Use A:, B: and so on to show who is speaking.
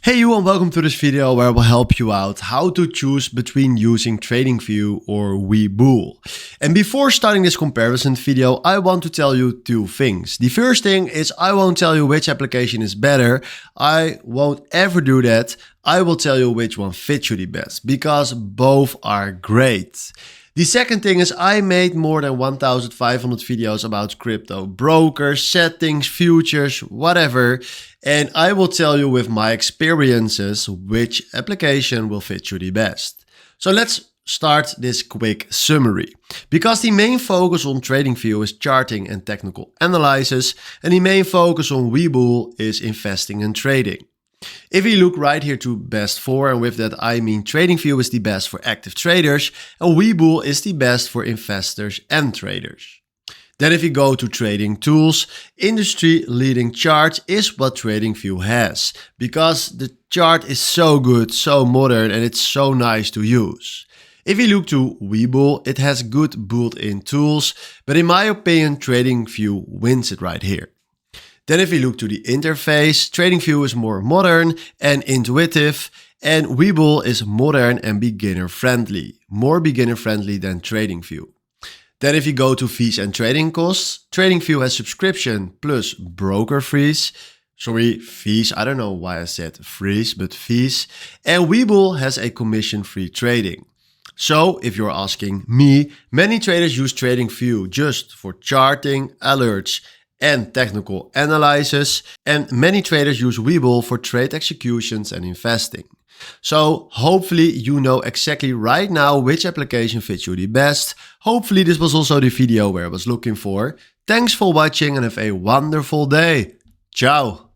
A: Hey you, and welcome to this video where I will help you out how to choose between using TradingView or Webull. And before starting this comparison video, I want to tell you two things. The first thing is I won't tell you which application is better. I won't ever do that. I will tell you which one fits you the best because both are great. The second thing is I made more than 1,500 videos about crypto brokers, settings, futures, whatever. And I will tell you with my experiences which application will fit you the best. So let's start this quick summary. Because the main focus on TradingView is charting and technical analysis, and the main focus on Webull is investing and trading. If we look right here to best for, and with that I mean TradingView is the best for active traders and Webull is the best for investors and traders. Then if you go to trading tools, industry leading chart is what TradingView has because the chart is so good, so modern, and it's so nice to use. If you look to Webull, it has good built-in tools, but in my opinion TradingView wins it right here. Then if we look to the interface, TradingView is more modern and intuitive, and Webull is modern and beginner friendly, more beginner friendly than TradingView. Then if you go to fees and trading costs, TradingView has subscription plus broker fees. Fees, I don't know why I said fees, but fees. And Webull has a commission-free trading. So if you're asking me, many traders use TradingView just for charting, alerts, and technical analysis, and many traders use Webull for trade executions and investing. So hopefully you know exactly right now which application fits you the best. Hopefully this was also the video where I was looking for. Thanks for watching and have a wonderful day. Ciao!